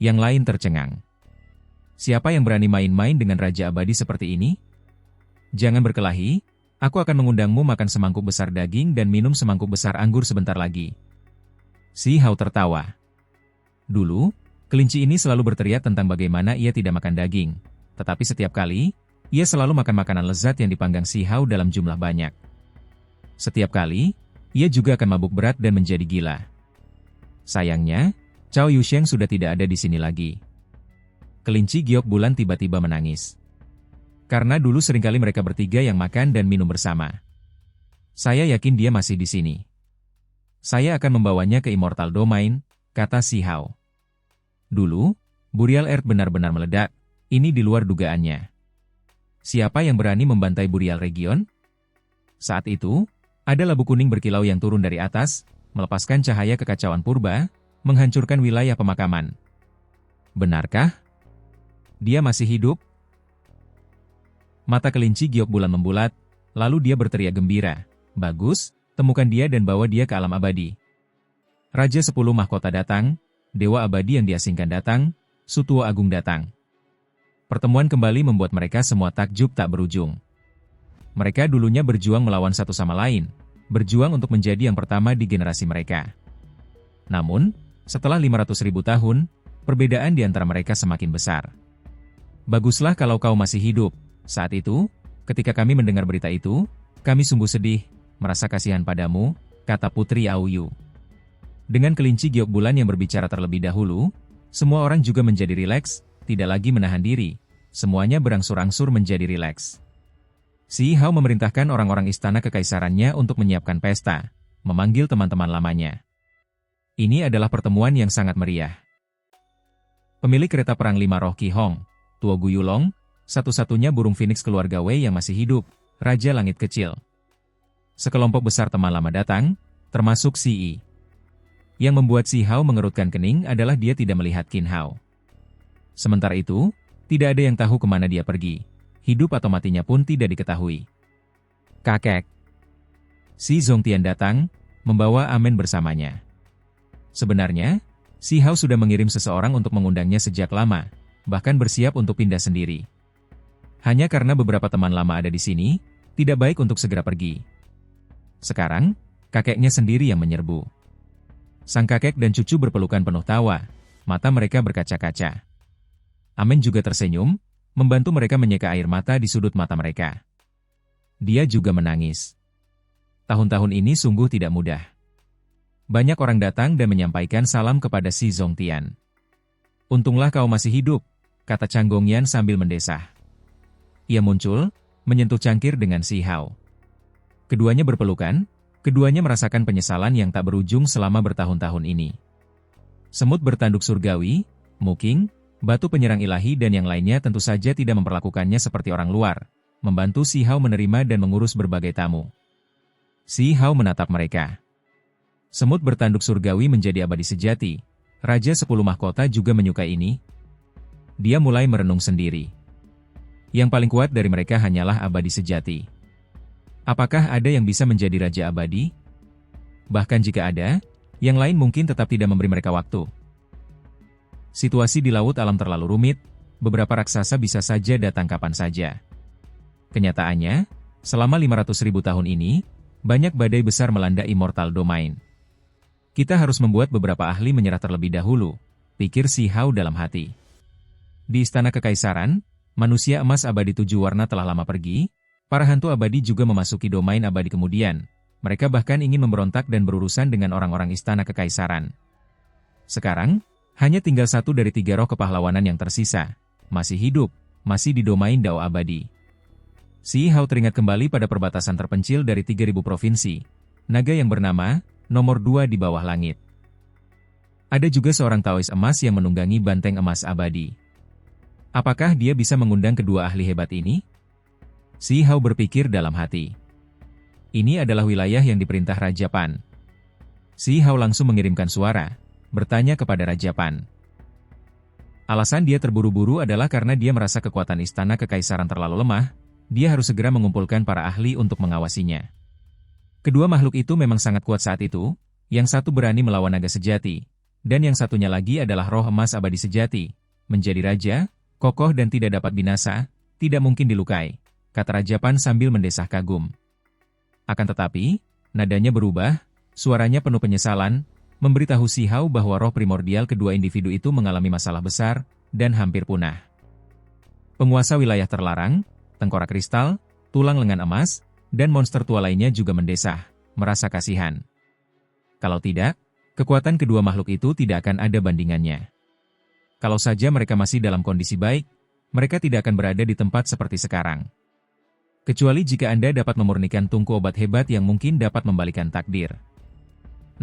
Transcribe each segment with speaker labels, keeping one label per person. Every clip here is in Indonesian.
Speaker 1: Yang lain tercengang. Siapa yang berani main-main dengan Raja Abadi seperti ini? Jangan berkelahi, aku akan mengundangmu makan semangkuk besar daging dan minum semangkuk besar anggur sebentar lagi. Si Hao tertawa. Dulu, kelinci ini selalu berteriak tentang bagaimana ia tidak makan daging. Tetapi setiap kali, ia selalu makan makanan lezat yang dipanggang si Hao dalam jumlah banyak. Setiap kali, ia juga akan mabuk berat dan menjadi gila. Sayangnya, Cao Yusheng sudah tidak ada di sini lagi. Kelinci giok bulan tiba-tiba menangis. Karena dulu seringkali mereka bertiga yang makan dan minum bersama. Saya yakin dia masih di sini. Saya akan membawanya ke Immortal Domain, kata si Hao. Dulu, Burial Earth benar-benar meledak, ini di luar dugaannya. Siapa yang berani membantai Burial Region? Saat itu, ada labu kuning berkilau yang turun dari atas, melepaskan cahaya kekacauan purba, menghancurkan wilayah pemakaman. Benarkah? Dia masih hidup? Mata kelinci giok bulan membulat, lalu dia berteriak gembira. Bagus, temukan dia dan bawa dia ke alam abadi. Raja 10 Mahkota datang, Dewa Abadi yang diasingkan datang, Sutuo Agung datang. Pertemuan kembali membuat mereka semua takjub tak berujung. Mereka dulunya berjuang melawan satu sama lain, berjuang untuk menjadi yang pertama di generasi mereka. Namun, setelah 500.000 tahun, perbedaan di antara mereka semakin besar. Baguslah kalau kau masih hidup. Saat itu, ketika kami mendengar berita itu, kami sungguh sedih, merasa kasihan padamu, kata Putri Aoyu. Dengan kelinci giok bulan yang berbicara terlebih dahulu, semua orang juga menjadi rileks, tidak lagi menahan diri. Semuanya berangsur-angsur menjadi rileks. Si Hao memerintahkan orang-orang istana kekaisarannya untuk menyiapkan pesta, memanggil teman-teman lamanya. Ini adalah pertemuan yang sangat meriah. Pemilik kereta perang 5 roh Qi Hong, Tuo Guyulong, satu-satunya burung phoenix keluarga Wei yang masih hidup, Raja Langit Kecil. Sekelompok besar teman lama datang, termasuk Si Yi. Yang membuat Si Hao mengerutkan kening adalah dia tidak melihat Qin Hao. Sementara itu, tidak ada yang tahu kemana dia pergi. Hidup atau matinya pun tidak diketahui. Kakek. Si Zongtian datang, membawa Amen bersamanya. Sebenarnya, Si Hao sudah mengirim seseorang untuk mengundangnya sejak lama, bahkan bersiap untuk pindah sendiri. Hanya karena beberapa teman lama ada di sini, tidak baik untuk segera pergi. Sekarang, kakeknya sendiri yang menyerbu. Sang kakek dan cucu berpelukan penuh tawa, mata mereka berkaca-kaca. Amen juga tersenyum, membantu mereka menyeka air mata di sudut mata mereka. Dia juga menangis. Tahun-tahun ini sungguh tidak mudah. Banyak orang datang dan menyampaikan salam kepada si Zongtian. Untunglah kau masih hidup, kata Chang Gongyan sambil mendesah. Ia muncul, menyentuh cangkir dengan Si Hao. Keduanya berpelukan, keduanya merasakan penyesalan yang tak berujung selama bertahun-tahun ini. Semut bertanduk surgawi, Muking, batu penyerang ilahi dan yang lainnya tentu saja tidak memperlakukannya seperti orang luar, membantu Si Hao menerima dan mengurus berbagai tamu. Si Hao menatap mereka. Semut bertanduk surgawi menjadi abadi sejati. Raja 10 Mahkota juga menyukai ini. Dia mulai merenung sendiri. Yang paling kuat dari mereka hanyalah abadi sejati. Apakah ada yang bisa menjadi Raja Abadi? Bahkan jika ada, yang lain mungkin tetap tidak memberi mereka waktu. Situasi di laut alam terlalu rumit, beberapa raksasa bisa saja datang kapan saja. Kenyataannya, selama 500.000 tahun ini, banyak badai besar melanda Immortal Domain. Kita harus membuat beberapa ahli menyerah terlebih dahulu, pikir Si Hao dalam hati. Di Istana Kekaisaran, manusia emas abadi 7 warna telah lama pergi, para hantu abadi juga memasuki domain abadi kemudian. Mereka bahkan ingin memberontak dan berurusan dengan orang-orang Istana Kekaisaran. Sekarang, hanya tinggal 1 dari 3 roh kepahlawanan yang tersisa, masih hidup, masih di domain Dao Abadi. Si Hao teringat kembali pada perbatasan terpencil dari 3.000 provinsi, naga yang bernama Nomor 2 di bawah langit. Ada juga seorang Taois emas yang menunggangi banteng emas abadi. Apakah dia bisa mengundang kedua ahli hebat ini? Si Hao berpikir dalam hati. Ini adalah wilayah yang diperintah Raja Pan. Si Hao langsung mengirimkan suara, bertanya kepada Raja Pan. Alasan dia terburu-buru adalah karena dia merasa kekuatan Istana Kekaisaran terlalu lemah, dia harus segera mengumpulkan para ahli untuk mengawasinya. Kedua makhluk itu memang sangat kuat saat itu, yang satu berani melawan naga sejati, dan yang satunya lagi adalah roh emas abadi sejati, menjadi raja, kokoh dan tidak dapat binasa, tidak mungkin dilukai, kata Raja Pan sambil mendesah kagum. Akan tetapi, nadanya berubah, suaranya penuh penyesalan, memberitahu Si Hao bahwa roh primordial kedua individu itu mengalami masalah besar, dan hampir punah. Penguasa wilayah terlarang, tengkorak kristal, tulang lengan emas, dan monster tua lainnya juga mendesah, merasa kasihan. Kalau tidak, kekuatan kedua makhluk itu tidak akan ada bandingannya. Kalau saja mereka masih dalam kondisi baik, mereka tidak akan berada di tempat seperti sekarang. Kecuali jika Anda dapat memurnikan tungku obat hebat yang mungkin dapat membalikan takdir.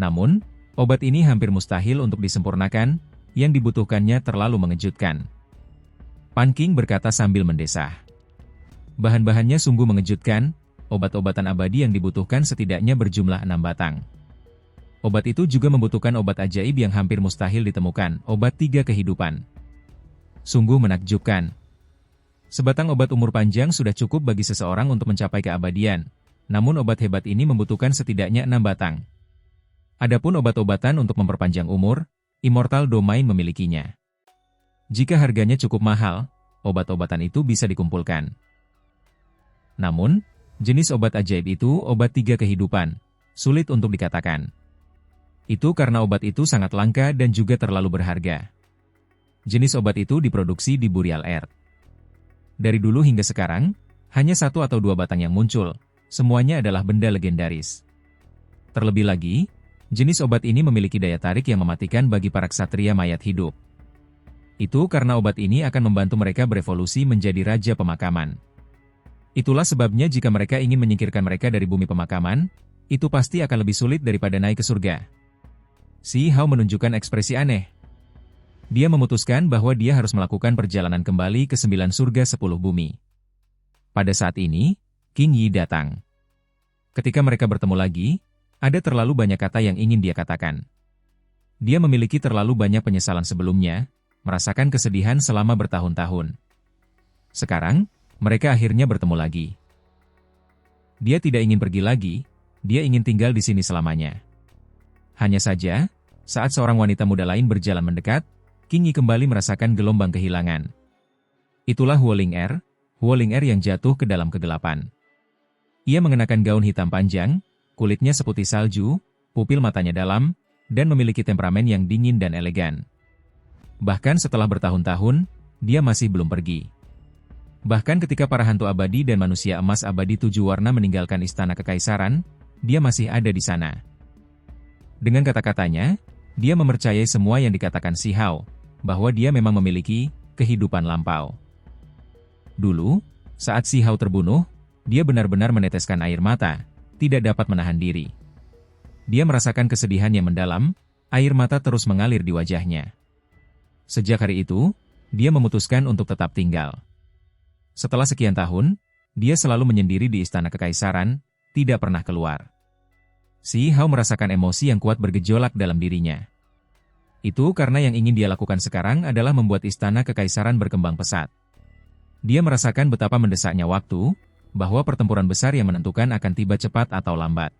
Speaker 1: Namun, obat ini hampir mustahil untuk disempurnakan, yang dibutuhkannya terlalu mengejutkan. Pan King berkata sambil mendesah. Bahan-bahannya sungguh mengejutkan, obat-obatan abadi yang dibutuhkan setidaknya berjumlah 6 batang. Obat itu juga membutuhkan obat ajaib yang hampir mustahil ditemukan, obat 3 kehidupan. Sungguh menakjubkan. Sebatang obat umur panjang sudah cukup bagi seseorang untuk mencapai keabadian, namun obat hebat ini membutuhkan setidaknya 6 batang. Adapun obat-obatan untuk memperpanjang umur, Immortal Domain memilikinya. Jika harganya cukup mahal, obat-obatan itu bisa dikumpulkan. Namun, jenis obat ajaib itu obat 3 kehidupan, sulit untuk dikatakan. Itu karena obat itu sangat langka dan juga terlalu berharga. Jenis obat itu diproduksi di Burial Earth. Dari dulu hingga sekarang, hanya 1 atau 2 batang yang muncul, semuanya adalah benda legendaris. Terlebih lagi, jenis obat ini memiliki daya tarik yang mematikan bagi para ksatria mayat hidup. Itu karena obat ini akan membantu mereka berevolusi menjadi raja pemakaman. Itulah sebabnya jika mereka ingin menyingkirkan mereka dari bumi pemakaman, itu pasti akan lebih sulit daripada naik ke surga. Si Hao menunjukkan ekspresi aneh. Dia memutuskan bahwa dia harus melakukan perjalanan kembali ke 9 surga 10 bumi. Pada saat ini, King Yi datang. Ketika mereka bertemu lagi, ada terlalu banyak kata yang ingin dia katakan. Dia memiliki terlalu banyak penyesalan sebelumnya, merasakan kesedihan selama bertahun-tahun. Sekarang, mereka akhirnya bertemu lagi. Dia tidak ingin pergi lagi, dia ingin tinggal di sini selamanya. Hanya saja, saat seorang wanita muda lain berjalan mendekat, King Yi kembali merasakan gelombang kehilangan. Itulah Huoling Er yang jatuh ke dalam kegelapan. Ia mengenakan gaun hitam panjang, kulitnya seputih salju, pupil matanya dalam, dan memiliki temperamen yang dingin dan elegan. Bahkan setelah bertahun-tahun, dia masih belum pergi. Bahkan ketika para hantu abadi dan manusia emas abadi 7 warna meninggalkan istana kekaisaran, dia masih ada di sana. Dengan kata-katanya, dia mempercayai semua yang dikatakan Si Hao, bahwa dia memang memiliki kehidupan lampau. Dulu, saat Si Hao terbunuh, dia benar-benar meneteskan air mata, tidak dapat menahan diri. Dia merasakan kesedihan yang mendalam, air mata terus mengalir di wajahnya. Sejak hari itu, dia memutuskan untuk tetap tinggal. Setelah sekian tahun, dia selalu menyendiri di istana kekaisaran, tidak pernah keluar. Si Hao merasakan emosi yang kuat bergejolak dalam dirinya. Itu karena yang ingin dia lakukan sekarang adalah membuat istana kekaisaran berkembang pesat. Dia merasakan betapa mendesaknya waktu, bahwa pertempuran besar yang menentukan akan tiba cepat atau lambat.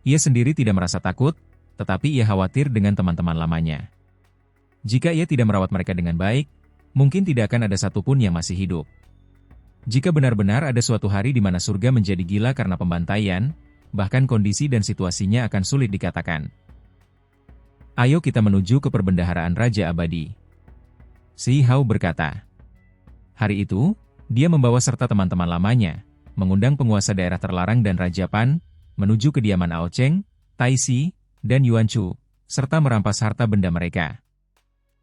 Speaker 1: Ia sendiri tidak merasa takut, tetapi ia khawatir dengan teman-teman lamanya. Jika ia tidak merawat mereka dengan baik, mungkin tidak akan ada satupun yang masih hidup. Jika benar-benar ada suatu hari di mana surga menjadi gila karena pembantaian, bahkan kondisi dan situasinya akan sulit dikatakan. Ayo kita menuju ke perbendaharaan Raja Abadi. Si Hao berkata. Hari itu, dia membawa serta teman-teman lamanya, mengundang penguasa daerah terlarang dan Raja Pan, menuju kediaman Ao Cheng, Tai Si, dan Yuan Chu, serta merampas harta benda mereka.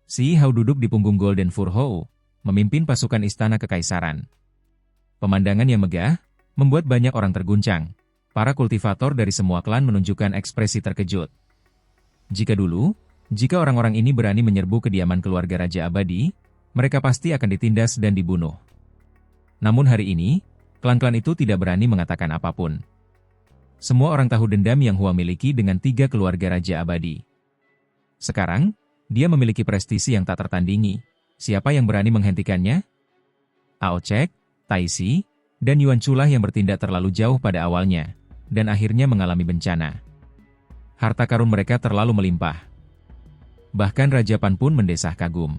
Speaker 1: Si Hao duduk di punggung Golden Fur Hou, memimpin pasukan istana kekaisaran. Pemandangan yang megah, membuat banyak orang terguncang. Para kultivator dari semua klan menunjukkan ekspresi terkejut. Jika orang-orang ini berani menyerbu kediaman keluarga Raja Abadi, mereka pasti akan ditindas dan dibunuh. Namun hari ini, klan-klan itu tidak berani mengatakan apapun. Semua orang tahu dendam yang Hua miliki dengan 3 keluarga Raja Abadi. Sekarang, dia memiliki prestisi yang tak tertandingi. Siapa yang berani menghentikannya? Ao Cheng, Tai Si, dan Yuan Chu lah yang bertindak terlalu jauh pada awalnya, dan akhirnya mengalami bencana. Harta karun mereka terlalu melimpah. Bahkan Raja Pan pun mendesah kagum.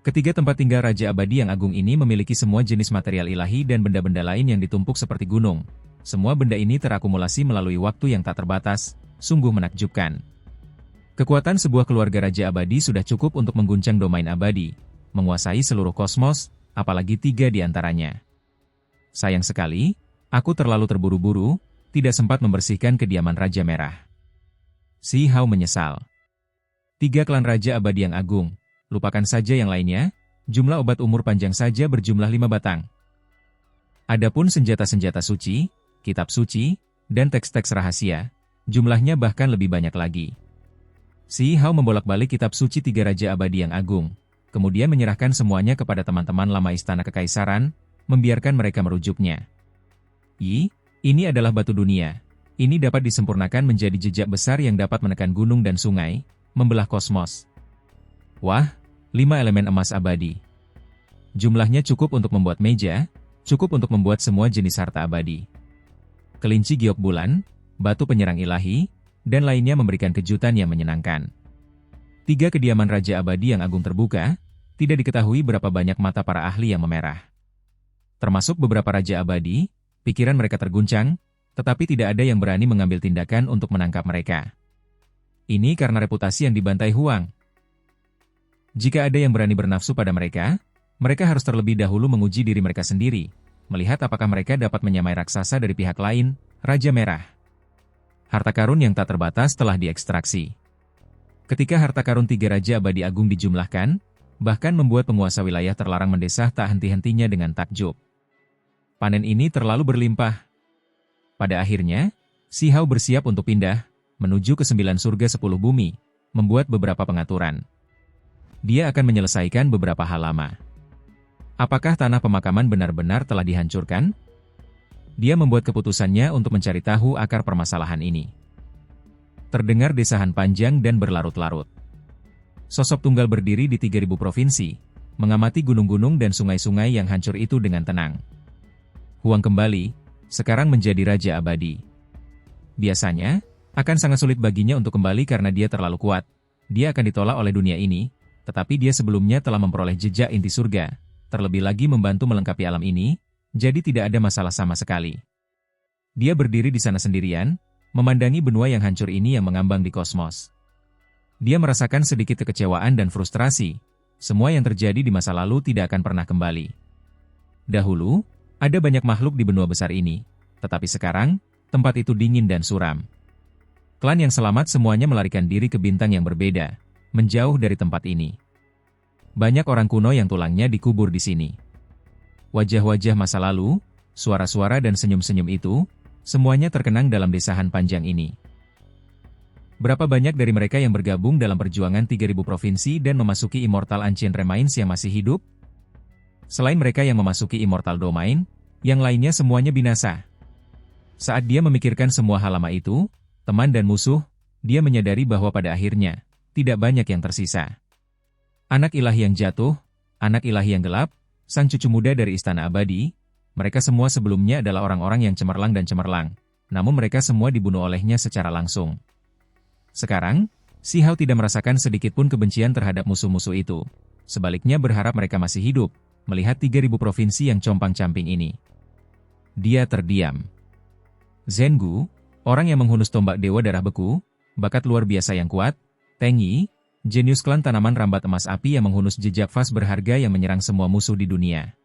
Speaker 1: Ketiga tempat tinggal Raja Abadi yang agung ini memiliki semua jenis material ilahi dan benda-benda lain yang ditumpuk seperti gunung. Semua benda ini terakumulasi melalui waktu yang tak terbatas, sungguh menakjubkan. Kekuatan sebuah keluarga Raja Abadi sudah cukup untuk mengguncang domain abadi, menguasai seluruh kosmos, apalagi 3 di antaranya. Sayang sekali, aku terlalu terburu-buru, tidak sempat membersihkan kediaman Raja Merah. Si Hao menyesal. 3 klan Raja Abadi yang agung. Lupakan saja yang lainnya, jumlah obat umur panjang saja berjumlah 5 batang. Adapun senjata-senjata suci, kitab suci, dan teks-teks rahasia, jumlahnya bahkan lebih banyak lagi. Si Hao membolak-balik kitab suci 3 Raja Abadi yang agung, kemudian menyerahkan semuanya kepada teman-teman lama Istana Kekaisaran, membiarkan mereka merujuknya. Ini adalah batu dunia. Ini dapat disempurnakan menjadi jejak besar yang dapat menekan gunung dan sungai, membelah kosmos. Wah, 5 elemen emas abadi. Jumlahnya cukup untuk membuat meja, cukup untuk membuat semua jenis harta abadi. Kelinci giok bulan, batu penyerang ilahi, dan lainnya memberikan kejutan yang menyenangkan. 3 kediaman Raja Abadi yang agung terbuka, tidak diketahui berapa banyak mata para ahli yang memerah. Termasuk beberapa Raja Abadi, pikiran mereka terguncang, tetapi tidak ada yang berani mengambil tindakan untuk menangkap mereka. Ini karena reputasi yang dibantai Huang. Jika ada yang berani bernafsu pada mereka, mereka harus terlebih dahulu menguji diri mereka sendiri, melihat apakah mereka dapat menyamai raksasa dari pihak lain, Raja Merah. Harta karun yang tak terbatas telah diekstraksi. Ketika harta karun 3 Raja Abadi Agung dijumlahkan, bahkan membuat penguasa wilayah terlarang mendesah tak henti-hentinya dengan takjub. Panen ini terlalu berlimpah. Pada akhirnya, Si Hao bersiap untuk pindah, menuju ke 9 surga 10 bumi, membuat beberapa pengaturan. Dia akan menyelesaikan beberapa hal lama. Apakah tanah pemakaman benar-benar telah dihancurkan? Dia membuat keputusannya untuk mencari tahu akar permasalahan ini. Terdengar desahan panjang dan berlarut-larut. Sosok tunggal berdiri di 3.000 provinsi, mengamati gunung-gunung dan sungai-sungai yang hancur itu dengan tenang. Huang kembali, sekarang menjadi Raja Abadi. Biasanya, akan sangat sulit baginya untuk kembali karena dia terlalu kuat. Dia akan ditolak oleh dunia ini, tetapi dia sebelumnya telah memperoleh jejak inti surga, terlebih lagi membantu melengkapi alam ini, jadi tidak ada masalah sama sekali. Dia berdiri di sana sendirian, memandangi benua yang hancur ini yang mengambang di kosmos. Dia merasakan sedikit kekecewaan dan frustrasi, semua yang terjadi di masa lalu tidak akan pernah kembali. Dahulu, ada banyak makhluk di benua besar ini, tetapi sekarang, tempat itu dingin dan suram. Klan yang selamat semuanya melarikan diri ke bintang yang berbeda, menjauh dari tempat ini. Banyak orang kuno yang tulangnya dikubur di sini. Wajah-wajah masa lalu, suara-suara dan senyum-senyum itu, semuanya terkenang dalam desahan panjang ini. Berapa banyak dari mereka yang bergabung dalam perjuangan 3.000 provinsi dan memasuki Immortal Ancient Remains yang masih hidup? Selain mereka yang memasuki Immortal Domain, yang lainnya semuanya binasa. Saat dia memikirkan semua hal lama itu, teman dan musuh, dia menyadari bahwa pada akhirnya, tidak banyak yang tersisa. Anak ilahi yang jatuh, anak ilahi yang gelap, sang cucu muda dari Istana Abadi, mereka semua sebelumnya adalah orang-orang yang cemerlang dan cemerlang, namun mereka semua dibunuh olehnya secara langsung. Sekarang, Si Hao tidak merasakan sedikitpun kebencian terhadap musuh-musuh itu, sebaliknya berharap mereka masih hidup, melihat 3.000 provinsi yang compang-camping ini. Dia terdiam. Zhengu, orang yang menghunus tombak Dewa Darah Beku, bakat luar biasa yang kuat, Teng Yi, jenius klan tanaman rambat emas api yang menghunus jejak vas berharga yang menyerang semua musuh di dunia.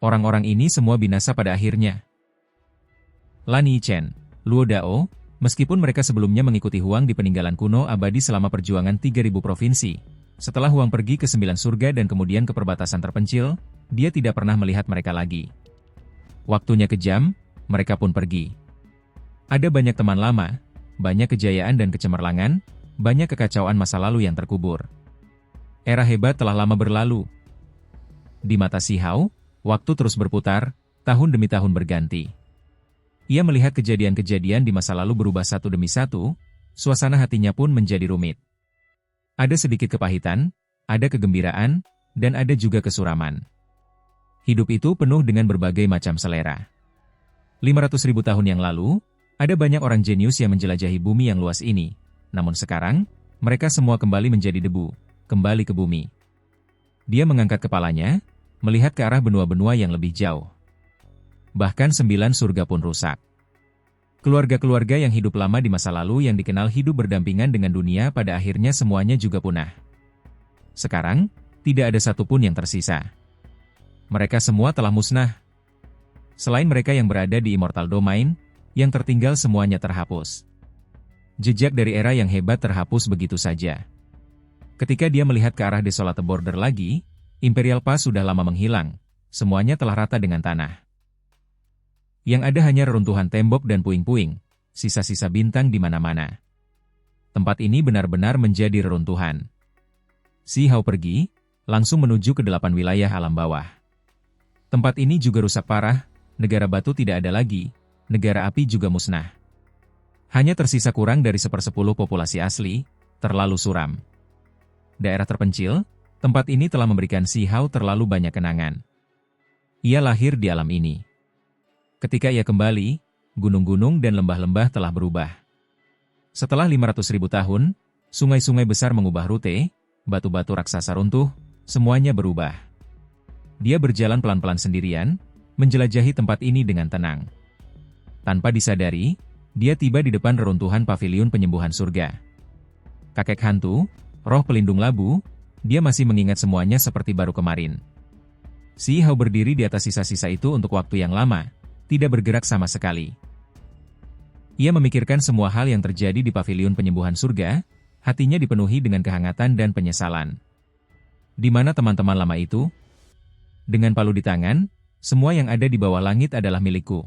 Speaker 1: Orang-orang ini semua binasa pada akhirnya. Lan Yichen, Luo Dao, meskipun mereka sebelumnya mengikuti Huang di peninggalan kuno abadi selama perjuangan 3.000 provinsi, setelah Huang pergi ke 9 surga dan kemudian ke perbatasan terpencil, dia tidak pernah melihat mereka lagi. Waktunya kejam, mereka pun pergi. Ada banyak teman lama, banyak kejayaan dan kecemerlangan, banyak kekacauan masa lalu yang terkubur. Era hebat telah lama berlalu. Di mata Si Hao, waktu terus berputar, tahun demi tahun berganti. Ia melihat kejadian-kejadian di masa lalu berubah satu demi satu, suasana hatinya pun menjadi rumit. Ada sedikit kepahitan, ada kegembiraan, dan ada juga kesuraman. Hidup itu penuh dengan berbagai macam selera. 500.000 tahun yang lalu, ada banyak orang jenius yang menjelajahi bumi yang luas ini. Namun sekarang, mereka semua kembali menjadi debu, kembali ke bumi. Dia mengangkat kepalanya, melihat ke arah benua-benua yang lebih jauh. Bahkan 9 surga pun rusak. Keluarga-keluarga yang hidup lama di masa lalu yang dikenal hidup berdampingan dengan dunia pada akhirnya semuanya juga punah. Sekarang, tidak ada satupun yang tersisa. Mereka semua telah musnah. Selain mereka yang berada di Immortal Domain, yang tertinggal semuanya terhapus. Jejak dari era yang hebat terhapus begitu saja. Ketika dia melihat ke arah Desolate Border lagi, Imperial Pass sudah lama menghilang, semuanya telah rata dengan tanah. Yang ada hanya reruntuhan tembok dan puing-puing, sisa-sisa bintang di mana-mana. Tempat ini benar-benar menjadi reruntuhan. Si Hao pergi, langsung menuju ke 8 wilayah alam bawah. Tempat ini juga rusak parah, negara batu tidak ada lagi, negara api juga musnah. Hanya tersisa kurang dari 1/10 populasi asli, terlalu suram. Daerah terpencil, tempat ini telah memberikan Si Hao terlalu banyak kenangan. Ia lahir di alam ini. Ketika ia kembali, gunung-gunung dan lembah-lembah telah berubah. Setelah 500.000 tahun, sungai-sungai besar mengubah rute, batu-batu raksasa runtuh, semuanya berubah. Dia berjalan pelan-pelan sendirian, menjelajahi tempat ini dengan tenang. Tanpa disadari, dia tiba di depan reruntuhan paviliun penyembuhan surga. Kakek hantu, roh pelindung labu, dia masih mengingat semuanya seperti baru kemarin. Si Hao berdiri di atas sisa-sisa itu untuk waktu yang lama, tidak bergerak sama sekali. Ia memikirkan semua hal yang terjadi di paviliun penyembuhan surga, hatinya dipenuhi dengan kehangatan dan penyesalan. Di mana teman-teman lama itu? Dengan palu di tangan, semua yang ada di bawah langit adalah milikku.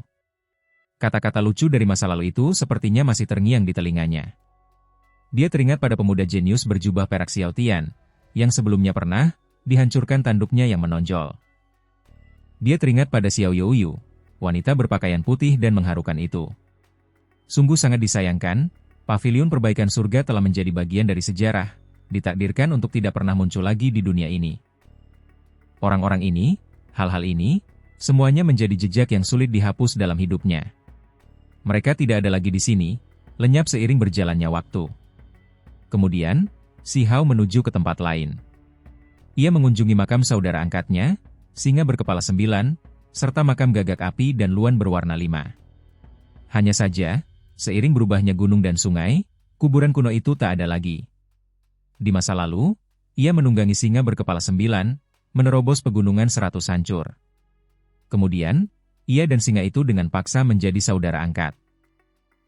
Speaker 1: Kata-kata lucu dari masa lalu itu sepertinya masih terngiang di telinganya. Dia teringat pada pemuda jenius berjubah perak Xiao Tian, yang sebelumnya pernah dihancurkan tanduknya yang menonjol. Dia teringat pada Xiao Youyu, wanita berpakaian putih dan mengharukan itu. Sungguh sangat disayangkan, paviliun perbaikan surga telah menjadi bagian dari sejarah, ditakdirkan untuk tidak pernah muncul lagi di dunia ini. Orang-orang ini, hal-hal ini, semuanya menjadi jejak yang sulit dihapus dalam hidupnya. Mereka tidak ada lagi di sini, lenyap seiring berjalannya waktu. Kemudian, Si Hao menuju ke tempat lain. Ia mengunjungi makam saudara angkatnya, singa berkepala 9, serta makam gagak api dan luan berwarna 5. Hanya saja, seiring berubahnya gunung dan sungai, kuburan kuno itu tak ada lagi. Di masa lalu, ia menunggangi singa berkepala 9, menerobos pegunungan 100 hancur. Kemudian, ia dan singa itu dengan paksa menjadi saudara angkat.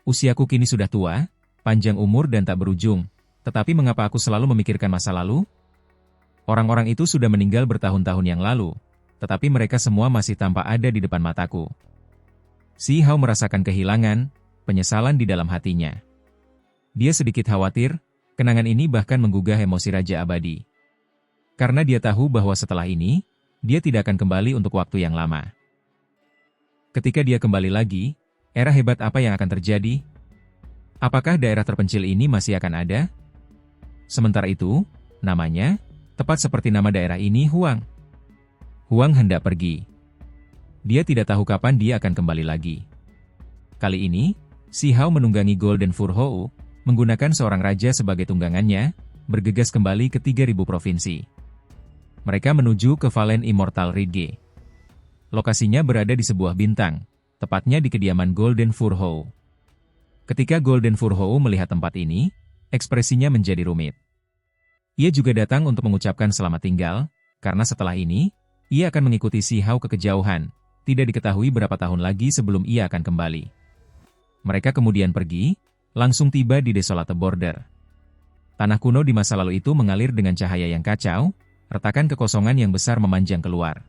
Speaker 1: Usiaku kini sudah tua, panjang umur dan tak berujung, tetapi mengapa aku selalu memikirkan masa lalu? Orang-orang itu sudah meninggal bertahun-tahun yang lalu, tetapi mereka semua masih tampak ada di depan mataku. Si Hao merasakan kehilangan, penyesalan di dalam hatinya. Dia sedikit khawatir, kenangan ini bahkan menggugah emosi Raja Abadi. Karena dia tahu bahwa setelah ini, dia tidak akan kembali untuk waktu yang lama. Ketika dia kembali lagi, era hebat apa yang akan terjadi? Apakah daerah terpencil ini masih akan ada? Sementara itu, namanya, tepat seperti nama daerah ini Huang. Huang hendak pergi. Dia tidak tahu kapan dia akan kembali lagi. Kali ini, Si Hao menunggangi Golden Fur Hou, menggunakan seorang raja sebagai tunggangannya, bergegas kembali ke 3000 provinsi. Mereka menuju ke Valen Immortal Ridge. Lokasinya berada di sebuah bintang, tepatnya di kediaman Golden Fur Hou. Ketika Golden Fur Hou melihat tempat ini, ekspresinya menjadi rumit. Ia juga datang untuk mengucapkan selamat tinggal, karena setelah ini, ia akan mengikuti Si Hao ke kejauhan, tidak diketahui berapa tahun lagi sebelum ia akan kembali. Mereka kemudian pergi, langsung tiba di Desolate Border. Tanah kuno di masa lalu itu mengalir dengan cahaya yang kacau, retakan kekosongan yang besar memanjang keluar.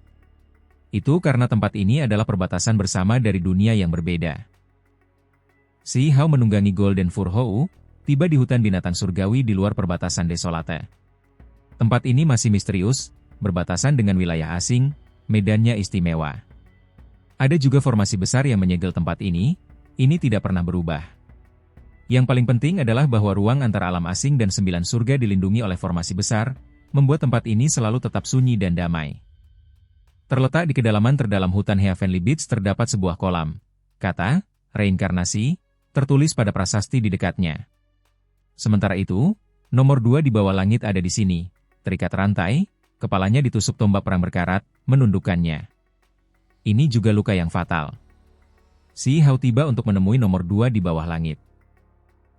Speaker 1: Itu karena tempat ini adalah perbatasan bersama dari dunia yang berbeda. Si Hao menunggangi Golden Fur Hou, tiba di hutan binatang surgawi di luar perbatasan Desolate. Tempat ini masih misterius, berbatasan dengan wilayah asing, medannya istimewa. Ada juga formasi besar yang menyegel tempat ini tidak pernah berubah. Yang paling penting adalah bahwa ruang antara alam asing dan 9 surga dilindungi oleh formasi besar, membuat tempat ini selalu tetap sunyi dan damai. Terletak di kedalaman terdalam hutan Heavenly Beach terdapat sebuah kolam. Kata, reinkarnasi, tertulis pada prasasti di dekatnya. Sementara itu, Nomor 2 di bawah langit ada di sini, terikat rantai, kepalanya ditusuk tombak perang berkarat, menundukkannya. Ini juga luka yang fatal. Si Hao tiba untuk menemui nomor 2 di bawah langit.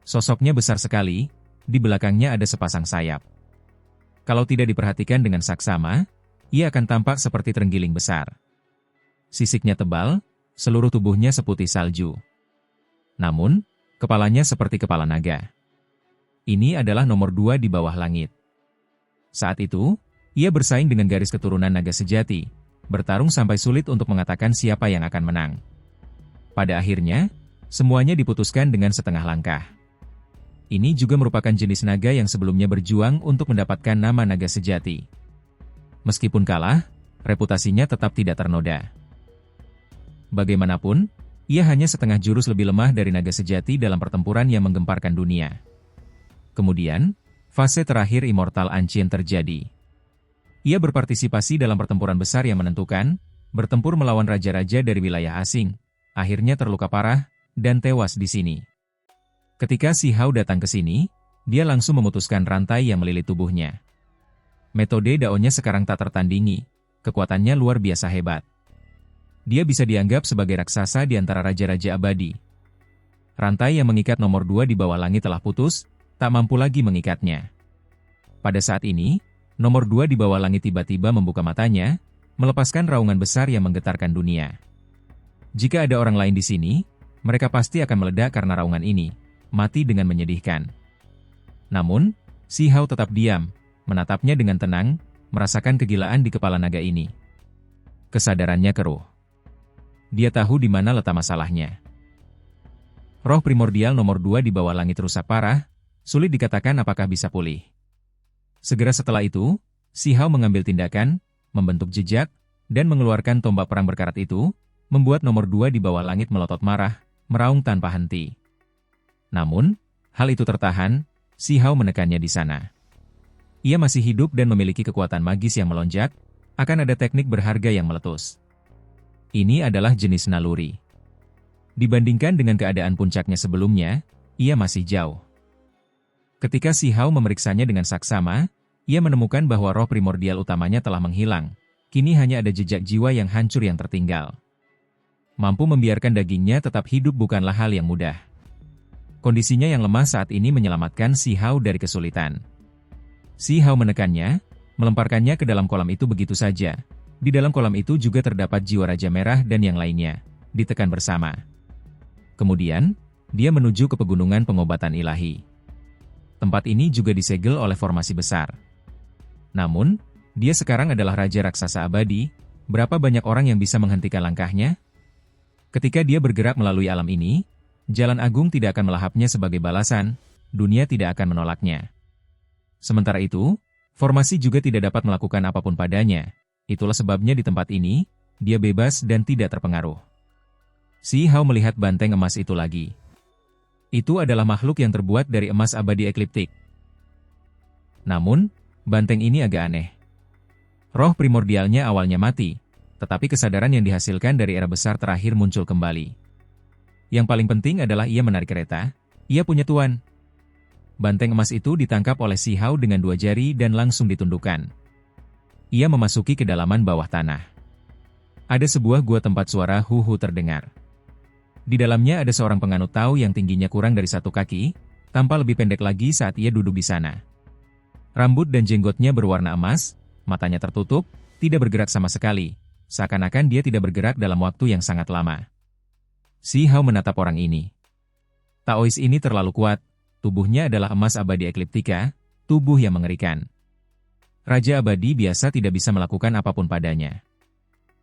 Speaker 1: Sosoknya besar sekali, di belakangnya ada sepasang sayap. Kalau tidak diperhatikan dengan saksama, ia akan tampak seperti terenggiling besar. Sisiknya tebal, seluruh tubuhnya seputih salju. Namun, kepalanya seperti kepala naga. Ini adalah nomor 2 di bawah langit. Saat itu, ia bersaing dengan garis keturunan naga sejati, bertarung sampai sulit untuk mengatakan siapa yang akan menang. Pada akhirnya, semuanya diputuskan dengan setengah langkah. Ini juga merupakan jenis naga yang sebelumnya berjuang untuk mendapatkan nama naga sejati. Meskipun kalah, reputasinya tetap tidak ternoda. Bagaimanapun, ia hanya setengah jurus lebih lemah dari naga sejati dalam pertempuran yang menggemparkan dunia. Kemudian, fase terakhir Immortal Ancient terjadi. Ia berpartisipasi dalam pertempuran besar yang menentukan, bertempur melawan raja-raja dari wilayah asing, akhirnya terluka parah, dan tewas di sini. Ketika Si Hao datang ke sini, dia langsung memutuskan rantai yang melilit tubuhnya. Metode Dao-nya sekarang tak tertandingi, kekuatannya luar biasa hebat. Dia bisa dianggap sebagai raksasa di antara raja-raja abadi. Rantai yang mengikat nomor 2 di bawah langit telah putus, tak mampu lagi mengikatnya. Pada saat ini, nomor 2 di bawah langit tiba-tiba membuka matanya, melepaskan raungan besar yang menggetarkan dunia. Jika ada orang lain di sini, mereka pasti akan meledak karena raungan ini, mati dengan menyedihkan. Namun, Si Hao tetap diam, menatapnya dengan tenang, merasakan kegilaan di kepala naga ini. Kesadarannya keruh. Dia tahu di mana letak masalahnya. Roh primordial nomor 2 di bawah langit rusak parah, sulit dikatakan apakah bisa pulih. Segera setelah itu, Si Hao mengambil tindakan, membentuk jejak, dan mengeluarkan tombak perang berkarat itu, membuat nomor 2 di bawah langit melotot marah, meraung tanpa henti. Namun, hal itu tertahan, Si Hao menekannya di sana. Ia masih hidup dan memiliki kekuatan magis yang melonjak, akan ada teknik berharga yang meletus. Ini adalah jenis naluri. Dibandingkan dengan keadaan puncaknya sebelumnya, ia masih jauh. Ketika Si Hao memeriksanya dengan saksama, ia menemukan bahwa roh primordial utamanya telah menghilang, kini hanya ada jejak jiwa yang hancur yang tertinggal. Mampu membiarkan dagingnya tetap hidup bukanlah hal yang mudah. Kondisinya yang lemah saat ini menyelamatkan Si Hao dari kesulitan. Si Hao menekannya, melemparkannya ke dalam kolam itu begitu saja. Di dalam kolam itu juga terdapat jiwa Raja Merah dan yang lainnya, ditekan bersama. Kemudian, dia menuju ke pegunungan pengobatan ilahi. Tempat ini juga disegel oleh formasi besar. Namun, dia sekarang adalah Raja Raksasa Abadi, berapa banyak orang yang bisa menghentikan langkahnya? Ketika dia bergerak melalui alam ini, Jalan Agung tidak akan melahapnya sebagai balasan, dunia tidak akan menolaknya. Sementara itu, formasi juga tidak dapat melakukan apapun padanya, itulah sebabnya di tempat ini, dia bebas dan tidak terpengaruh. Si Hao melihat banteng emas itu lagi. Itu adalah makhluk yang terbuat dari emas abadi ekliptik. Namun, banteng ini agak aneh. Roh primordialnya awalnya mati, tetapi kesadaran yang dihasilkan dari era besar terakhir muncul kembali. Yang paling penting adalah ia menarik kereta, ia punya tuan. Banteng emas itu ditangkap oleh Si Hao dengan 2 jari dan langsung ditundukkan. Ia memasuki kedalaman bawah tanah. Ada sebuah gua tempat suara hu-hu terdengar. Di dalamnya ada seorang penganut Tao yang tingginya kurang dari 1 kaki, tampak lebih pendek lagi saat ia duduk di sana. Rambut dan jenggotnya berwarna emas, matanya tertutup, tidak bergerak sama sekali, seakan-akan dia tidak bergerak dalam waktu yang sangat lama. Si Hao menatap orang ini. Taois ini terlalu kuat, tubuhnya adalah emas abadi ekliptika, tubuh yang mengerikan. Raja abadi biasa tidak bisa melakukan apapun padanya.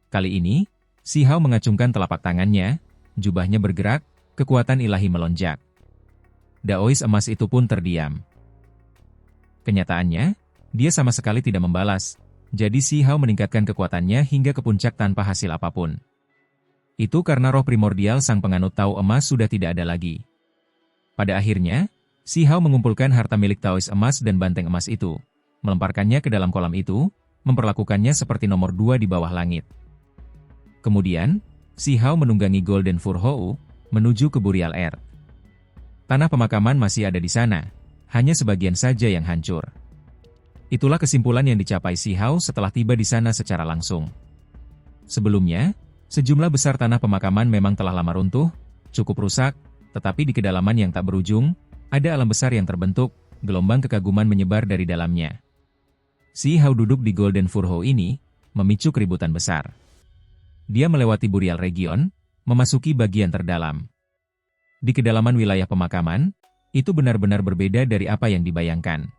Speaker 1: Kali ini, Si Hao mengacungkan telapak tangannya, jubahnya bergerak, kekuatan ilahi melonjak. Daois emas itu pun terdiam. Kenyataannya, dia sama sekali tidak membalas, jadi Si Hao meningkatkan kekuatannya hingga ke puncak tanpa hasil apapun. Itu karena roh primordial sang penganut Tao emas sudah tidak ada lagi. Pada akhirnya, Si Hao mengumpulkan harta milik Taois emas dan banteng emas itu, melemparkannya ke dalam kolam itu, memperlakukannya seperti nomor 2 di bawah langit. Kemudian, Si Hao menunggangi Golden Fur Hou, menuju ke Burial Earth. Tanah pemakaman masih ada di sana, hanya sebagian saja yang hancur. Itulah kesimpulan yang dicapai Si Hao setelah tiba di sana secara langsung. Sebelumnya, sejumlah besar tanah pemakaman memang telah lama runtuh, cukup rusak, tetapi di kedalaman yang tak berujung, ada alam besar yang terbentuk, gelombang kekaguman menyebar dari dalamnya. Si Hao duduk di Golden Furrow ini, memicu keributan besar. Dia melewati Burial Region, memasuki bagian terdalam. Di kedalaman wilayah pemakaman, itu benar-benar berbeda dari apa yang dibayangkan.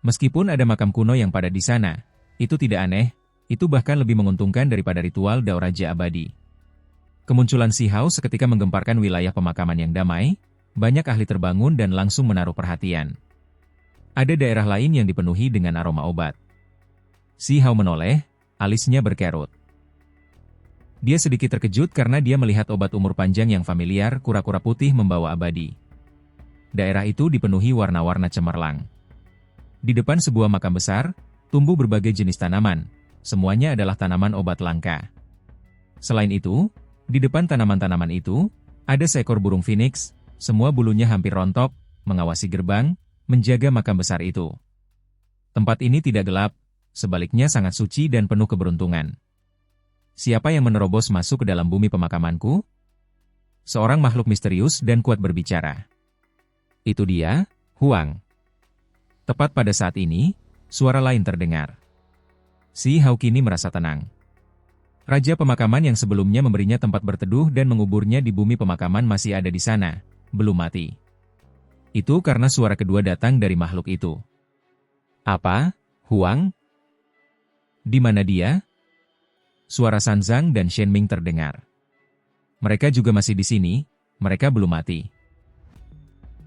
Speaker 1: Meskipun ada makam kuno yang padat di sana, itu tidak aneh, itu bahkan lebih menguntungkan daripada ritual Dao Raja Abadi. Kemunculan Si Hao seketika menggemparkan wilayah pemakaman yang damai, banyak ahli terbangun dan langsung menaruh perhatian. Ada daerah lain yang dipenuhi dengan aroma obat. Si Hao menoleh, alisnya berkerut. Dia sedikit terkejut karena dia melihat obat umur panjang yang familiar, kura-kura putih membawa abadi. Daerah itu dipenuhi warna-warna cemerlang. Di depan sebuah makam besar, tumbuh berbagai jenis tanaman. Semuanya adalah tanaman obat langka. Selain itu, di depan tanaman-tanaman itu, ada seekor burung phoenix, semua bulunya hampir rontok, mengawasi gerbang, menjaga makam besar itu. Tempat ini tidak gelap, sebaliknya sangat suci dan penuh keberuntungan. Siapa yang menerobos masuk ke dalam bumi pemakamanku? Seorang makhluk misterius dan kuat berbicara. Itu dia, Huang. Tepat pada saat ini, suara lain terdengar. Si Hao kini merasa tenang. Raja pemakaman yang sebelumnya memberinya tempat berteduh dan menguburnya di bumi pemakaman masih ada di sana, belum mati. Itu karena suara kedua datang dari makhluk itu. Apa, Huang? Di mana dia? Suara Sanzang dan Shenming terdengar. Mereka juga masih di sini, mereka belum mati.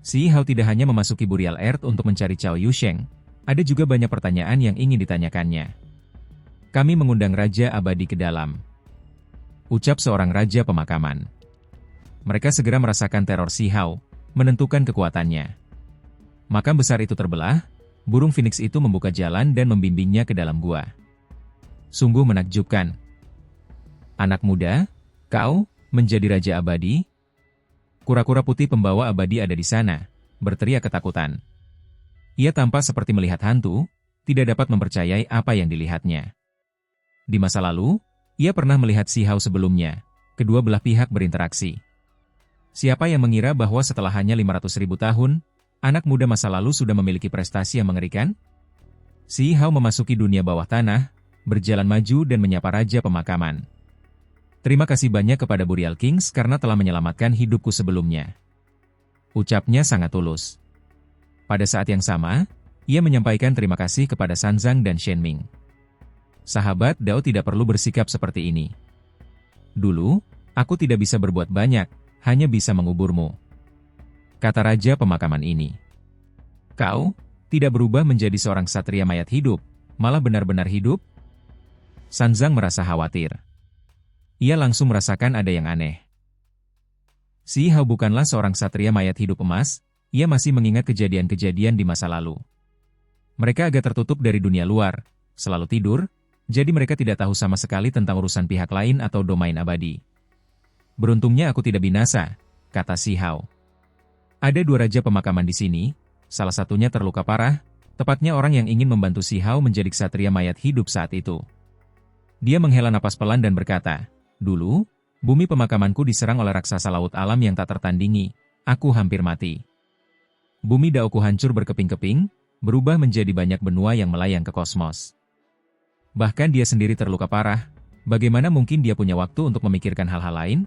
Speaker 1: Si Hao tidak hanya memasuki Burial Earth untuk mencari Cao Yusheng, ada juga banyak pertanyaan yang ingin ditanyakannya. Kami mengundang Raja Abadi ke dalam. Ucap seorang Raja pemakaman. Mereka segera merasakan teror Si Hao, menentukan kekuatannya. Makam besar itu terbelah, burung phoenix itu membuka jalan dan membimbingnya ke dalam gua. Sungguh menakjubkan. Anak muda, kau menjadi Raja Abadi? Kura-kura putih pembawa abadi ada di sana, berteriak ketakutan. Ia tampak seperti melihat hantu, tidak dapat mempercayai apa yang dilihatnya. Di masa lalu, ia pernah melihat Si Hao sebelumnya, kedua belah pihak berinteraksi. Siapa yang mengira bahwa setelah hanya 500.000 tahun, anak muda masa lalu sudah memiliki prestasi yang mengerikan? Si Hao memasuki dunia bawah tanah, berjalan maju dan menyapa Raja pemakaman. Terima kasih banyak kepada Burial Kings karena telah menyelamatkan hidupku sebelumnya. Ucapnya sangat tulus. Pada saat yang sama, ia menyampaikan terima kasih kepada Sanzang dan Shenming. Sahabat Dao tidak perlu bersikap seperti ini. Dulu, aku tidak bisa berbuat banyak, hanya bisa menguburmu. Kata Raja pemakaman ini. Kau tidak berubah menjadi seorang satria mayat hidup, malah benar-benar hidup? Sanzang merasa khawatir. Ia langsung merasakan ada yang aneh. Si Hao bukanlah seorang satria mayat hidup emas, ia masih mengingat kejadian-kejadian di masa lalu. Mereka agak tertutup dari dunia luar, selalu tidur, jadi mereka tidak tahu sama sekali tentang urusan pihak lain atau domain abadi. Beruntungnya aku tidak binasa, kata Si Hao. Ada dua raja pemakaman di sini, salah satunya terluka parah, tepatnya orang yang ingin membantu Si Hao menjadi ksatria mayat hidup saat itu. Dia menghela napas pelan dan berkata, dulu, bumi pemakamanku diserang oleh raksasa laut alam yang tak tertandingi, aku hampir mati. Bumi Daoku hancur berkeping-keping, berubah menjadi banyak benua yang melayang ke kosmos. Bahkan dia sendiri terluka parah, bagaimana mungkin dia punya waktu untuk memikirkan hal-hal lain?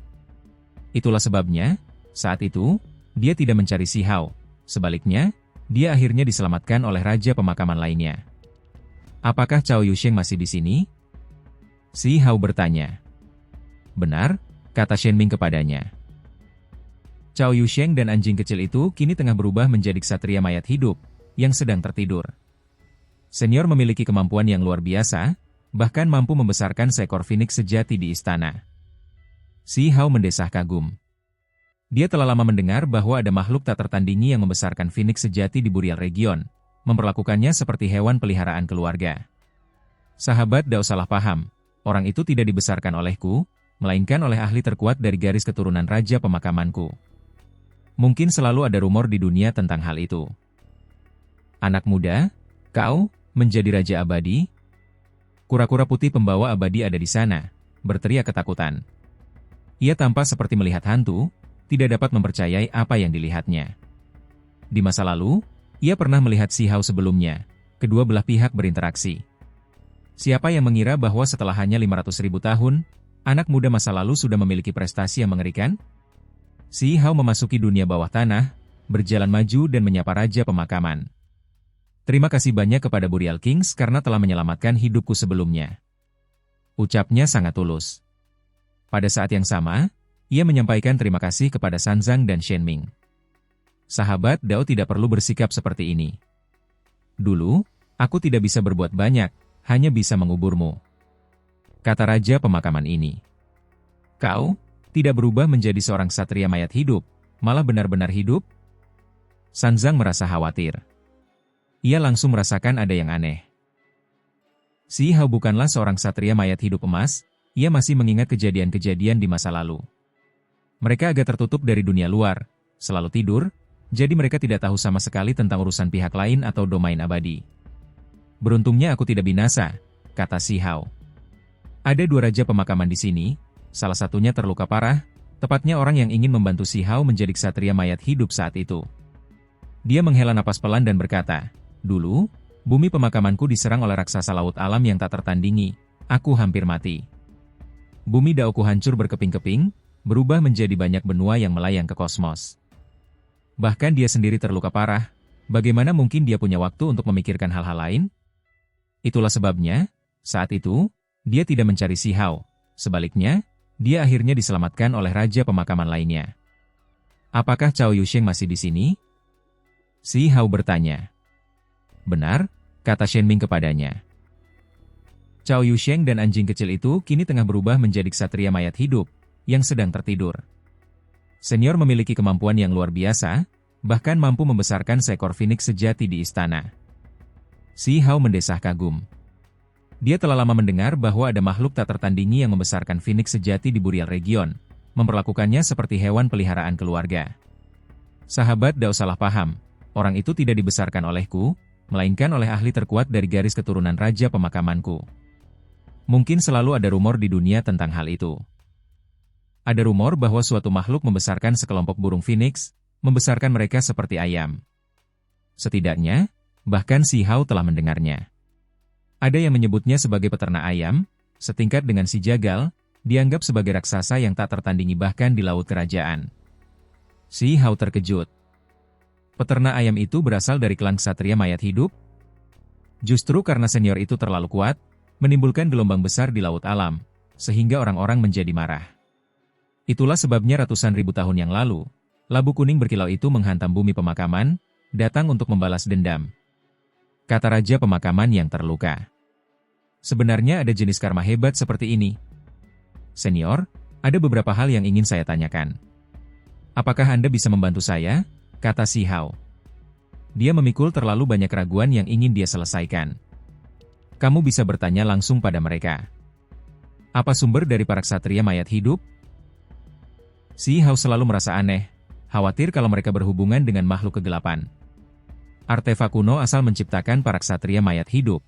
Speaker 1: Itulah sebabnya, saat itu, dia tidak mencari Si Hao, sebaliknya, dia akhirnya diselamatkan oleh raja pemakaman lainnya. Apakah Cao Yusheng masih di sini? Si Hao bertanya. Benar, kata Shenming kepadanya. Cao Yusheng dan anjing kecil itu kini tengah berubah menjadi ksatria mayat hidup, yang sedang tertidur. Senior memiliki kemampuan yang luar biasa, bahkan mampu membesarkan seekor phoenix sejati di istana. Si Hao mendesah kagum. Dia telah lama mendengar bahwa ada makhluk tak tertandingi yang membesarkan phoenix sejati di Burial Region, memperlakukannya seperti hewan peliharaan keluarga. Sahabat Dao salah paham, orang itu tidak dibesarkan olehku, melainkan oleh ahli terkuat dari garis keturunan raja pemakamanku. Mungkin selalu ada rumor di dunia tentang hal itu. Anak muda, kau menjadi raja abadi? Kura-kura putih pembawa abadi ada di sana, berteriak ketakutan. Ia tampak seperti melihat hantu, tidak dapat mempercayai apa yang dilihatnya. Di masa lalu, ia pernah melihat Si Hao sebelumnya. Kedua belah pihak berinteraksi. Siapa yang mengira bahwa setelah hanya 500.000 tahun, anak muda masa lalu sudah memiliki prestasi yang mengerikan? Si Hao memasuki dunia bawah tanah, berjalan maju dan menyapa Raja Pemakaman. Terima kasih banyak kepada Burial Kings karena telah menyelamatkan hidupku sebelumnya. Ucapnya sangat tulus. Pada saat yang sama, ia menyampaikan terima kasih kepada Sanzang dan Shenming. Sahabat Dao tidak perlu bersikap seperti ini. Dulu, aku tidak bisa berbuat banyak, hanya bisa menguburmu. Kata Raja Pemakaman ini. Kau tidak berubah menjadi seorang satria mayat hidup, malah benar-benar hidup? Sanzang merasa khawatir. Ia langsung merasakan ada yang aneh. Si Hao bukanlah seorang satria mayat hidup emas, ia masih mengingat kejadian-kejadian di masa lalu. Mereka agak tertutup dari dunia luar, selalu tidur, jadi mereka tidak tahu sama sekali tentang urusan pihak lain atau domain abadi. Beruntungnya aku tidak binasa, kata Si Hao. Ada dua raja pemakaman di sini, salah satunya terluka parah, tepatnya orang yang ingin membantu Si Hao menjadi ksatria mayat hidup saat itu. Dia menghela napas pelan dan berkata, dulu, bumi pemakamanku diserang oleh raksasa laut alam yang tak tertandingi, aku hampir mati. Bumi Daoku hancur berkeping-keping, berubah menjadi banyak benua yang melayang ke kosmos. Bahkan dia sendiri terluka parah, bagaimana mungkin dia punya waktu untuk memikirkan hal-hal lain? Itulah sebabnya, saat itu, dia tidak mencari Si Hao. Sebaliknya, dia akhirnya diselamatkan oleh raja pemakaman lainnya. Apakah Cao Yusheng masih di sini? Si Hao bertanya. Benar, kata Shenming kepadanya. Cao Yusheng dan anjing kecil itu kini tengah berubah menjadi ksatria mayat hidup, yang sedang tertidur. Senior memiliki kemampuan yang luar biasa, bahkan mampu membesarkan seekor phoenix sejati di istana. Si Hao mendesah kagum. Dia telah lama mendengar bahwa ada makhluk tak tertandingi yang membesarkan phoenix sejati di Burial Region, memperlakukannya seperti hewan peliharaan keluarga. Sahabat Dao salah paham, orang itu tidak dibesarkan olehku, melainkan oleh ahli terkuat dari garis keturunan raja pemakamanku. Mungkin selalu ada rumor di dunia tentang hal itu. Ada rumor bahwa suatu makhluk membesarkan sekelompok burung phoenix, membesarkan mereka seperti ayam. Setidaknya, bahkan Si Hao telah mendengarnya. Ada yang menyebutnya sebagai peternak ayam, setingkat dengan si jagal, dianggap sebagai raksasa yang tak tertandingi bahkan di laut kerajaan. Si Hao terkejut. Peternak ayam itu berasal dari klan ksatria mayat hidup? Justru karena senior itu terlalu kuat, menimbulkan gelombang besar di laut alam, sehingga orang-orang menjadi marah. Itulah sebabnya ratusan ribu tahun yang lalu, labu kuning berkilau itu menghantam bumi pemakaman, datang untuk membalas dendam. Kata raja pemakaman yang terluka. Sebenarnya ada jenis karma hebat seperti ini. Senior, ada beberapa hal yang ingin saya tanyakan. Apakah Anda bisa membantu saya? Kata Si Hao. Dia memikul terlalu banyak keraguan yang ingin dia selesaikan. Kamu bisa bertanya langsung pada mereka. Apa sumber dari para ksatria mayat hidup? Si Hao selalu merasa aneh, khawatir kalau mereka berhubungan dengan makhluk kegelapan. Artefak kuno asal menciptakan para ksatria mayat hidup.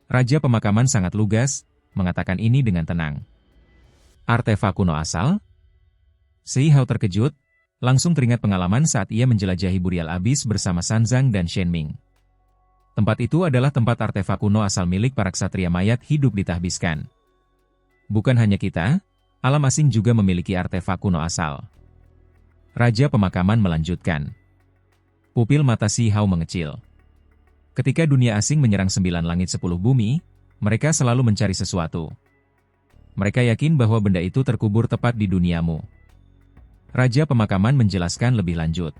Speaker 1: Raja pemakaman sangat lugas, mengatakan ini dengan tenang. Artefak kuno asal? Si Hao terkejut, langsung teringat pengalaman saat ia menjelajahi Burial Abyss bersama Sanzang dan Shenming. Tempat itu adalah tempat artefak kuno asal milik para ksatria mayat hidup ditahbiskan. Bukan hanya kita, alam asing juga memiliki artefak kuno asal. Raja pemakaman melanjutkan. Pupil mata Si Hao mengecil. Ketika dunia asing menyerang 9 langit 10 bumi, mereka selalu mencari sesuatu. Mereka yakin bahwa benda itu terkubur tepat di duniamu. Raja pemakaman menjelaskan lebih lanjut.